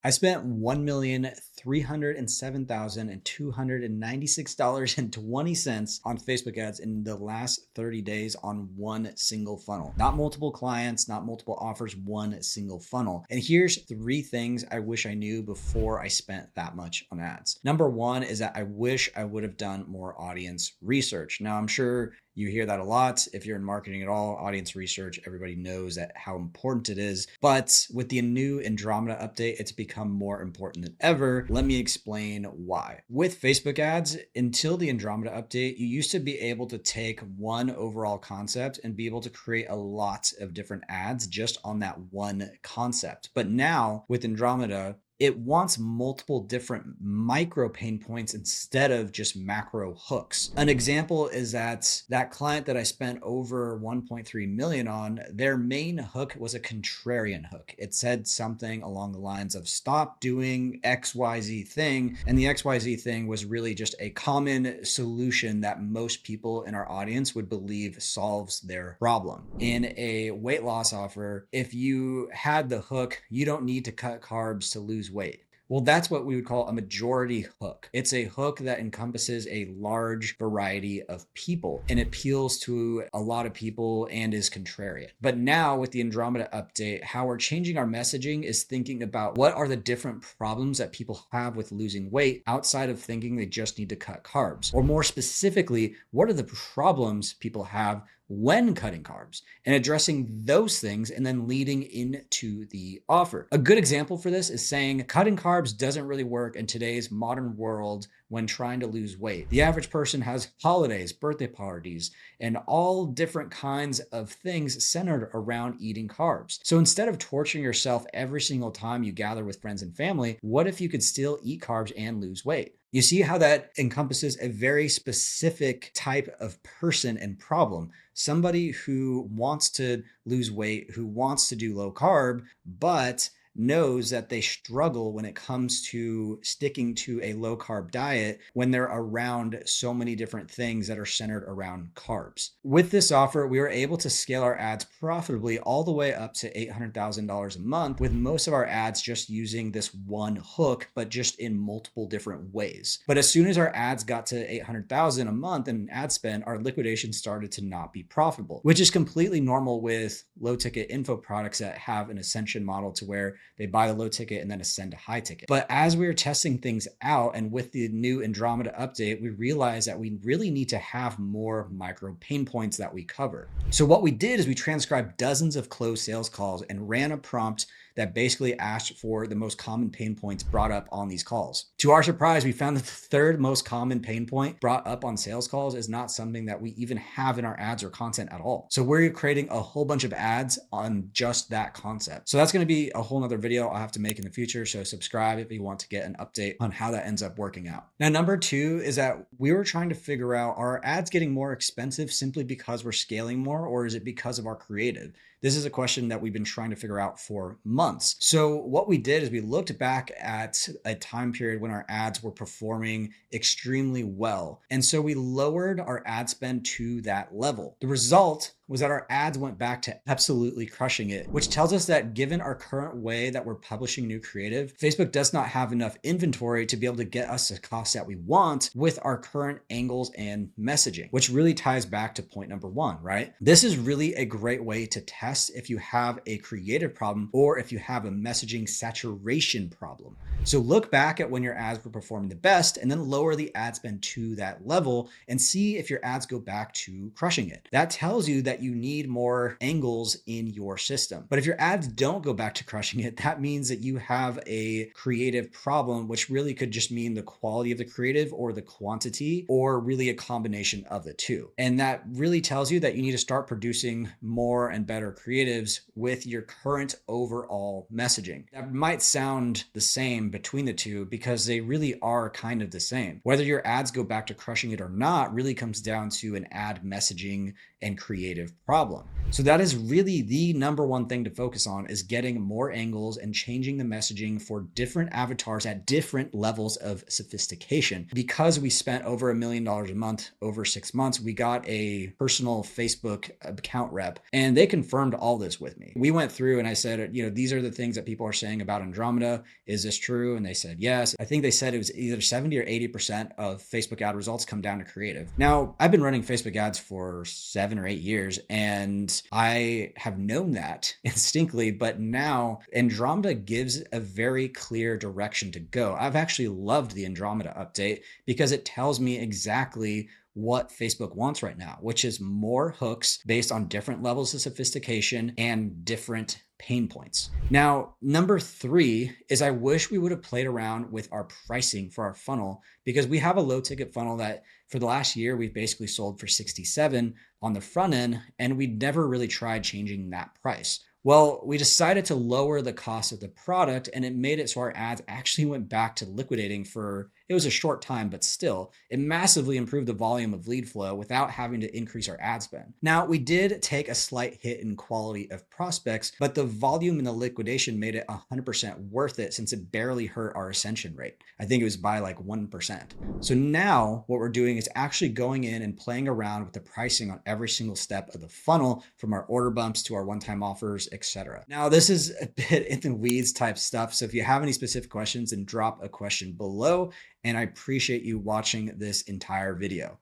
I spent $1,307,296.20 on Facebook ads in the last 30 days on one single funnel. Not multiple clients, not multiple offers, one single funnel. And here's three things I wish I knew before I spent that much on ads. Number one is that I wish I would have done more audience research. Now, I'm sure you hear that a lot. If you're in marketing at all, audience research, everybody knows that how important it is. But with the new Andromeda update, it's become more important than ever. Let me explain why. With Facebook ads, until the Andromeda update, you used to be able to take one overall concept and be able to create a lot of different ads just on that one concept. But now with Andromeda, it wants multiple different micro pain points instead of just macro hooks. An example is that client that I spent over 1.3 million on, their main hook was a contrarian hook. It said something along the lines of stop doing XYZ thing. And the XYZ thing was really just a common solution that most people in our audience would believe solves their problem. In a weight loss offer, if you had the hook, you don't need to cut carbs to lose weight. Well, that's what we would call a majority hook. It's a hook that encompasses a large variety of people and appeals to a lot of people and is contrarian. But now with the Andromeda update, how we're changing our messaging is thinking about what are the different problems that people have with losing weight outside of thinking they just need to cut carbs. Or more specifically, what are the problems people have when cutting carbs and addressing those things and then leading into the offer. A good example for this is saying cutting carbs doesn't really work in today's modern world when trying to lose weight. The average person has holidays, birthday parties, and all different kinds of things centered around eating carbs. So instead of torturing yourself every single time you gather with friends and family, what if you could still eat carbs and lose weight? You see how that encompasses a very specific type of person and problem. Somebody who wants to lose weight, who wants to do low carb, but knows that they struggle when it comes to sticking to a low carb diet when they're around so many different things that are centered around carbs. With this offer, we were able to scale our ads profitably all the way up to $800,000 a month, with most of our ads just using this one hook, but just in multiple different ways. But as soon as our ads got to 800,000 a month in ad spend, our liquidation started to not be profitable, which is completely normal with low ticket info products that have an ascension model to where they buy the low ticket and then ascend to high ticket. But as we were testing things out and with the new Andromeda update, we realized that we really need to have more micro pain points that we cover. So what we did is we transcribed dozens of closed sales calls and ran a prompt that basically asked for the most common pain points brought up on these calls. To our surprise, we found that the third most common pain point brought up on sales calls is not something that we even have in our ads or content at all. So we're creating a whole bunch of ads on just that concept. So that's going to be a whole nother video I'll have to make in the future. So subscribe if you want to get an update on how that ends up working out. Now, number two is that we were trying to figure out, are our ads getting more expensive simply because we're scaling more, or is it because of our creative? This is a question that we've been trying to figure out for months. So what we did is we looked back at a time period when our ads were performing extremely well. And so we lowered our ad spend to that level. The result was that our ads went back to absolutely crushing it, which tells us that given our current way that we're publishing new creative, Facebook does not have enough inventory to be able to get us the costs that we want with our current angles and messaging, which really ties back to point number one, right? This is really a great way to test if you have a creative problem or if you have a messaging saturation problem. So look back at when your ads were performing the best and then lower the ad spend to that level and see if your ads go back to crushing it. That tells you that you need more angles in your system. But if your ads don't go back to crushing it, that means that you have a creative problem, which really could just mean the quality of the creative or the quantity, or really a combination of the two. And that really tells you that you need to start producing more and better creatives with your current overall messaging. That might sound the same between the two because they really are kind of the same. Whether your ads go back to crushing it or not really comes down to an ad messaging and creative problem. So that is really the number one thing to focus on, is getting more angles and changing the messaging for different avatars at different levels of sophistication. Because we spent over $1 million a month over 6 months, we got a personal Facebook account rep, and they confirmed all this with me. We went through and I said, these are the things that people are saying about Andromeda. Is this true? And they said yes. I think they said it was either 70 or 80% of Facebook ad results come down to creative. Now, I've been running Facebook ads for 7 or 8 years, and I have known that instinctively, but now Andromeda gives a very clear direction to go. I've actually loved the Andromeda update because it tells me exactly what Facebook wants right now, which is more hooks based on different levels of sophistication and different pain points. Now, number 3 is I wish we would have played around with our pricing for our funnel, because we have a low ticket funnel that for the last year, we've basically sold for 67 on the front end, and we never really tried changing that price. Well, we decided to lower the cost of the product, and it made it so our ads actually went back to liquidating for, it was a short time, but still, it massively improved the volume of lead flow without having to increase our ad spend. Now, we did take a slight hit in quality of prospects, but the volume and the liquidation made it 100% worth it, since it barely hurt our ascension rate. I think it was by like 1%. So now what we're doing is actually going in and playing around with the pricing on every single step of the funnel, from our order bumps to our one-time offers, etc. Now, this is a bit in the weeds type stuff. So if you have any specific questions, then drop a question below, and I appreciate you watching this entire video.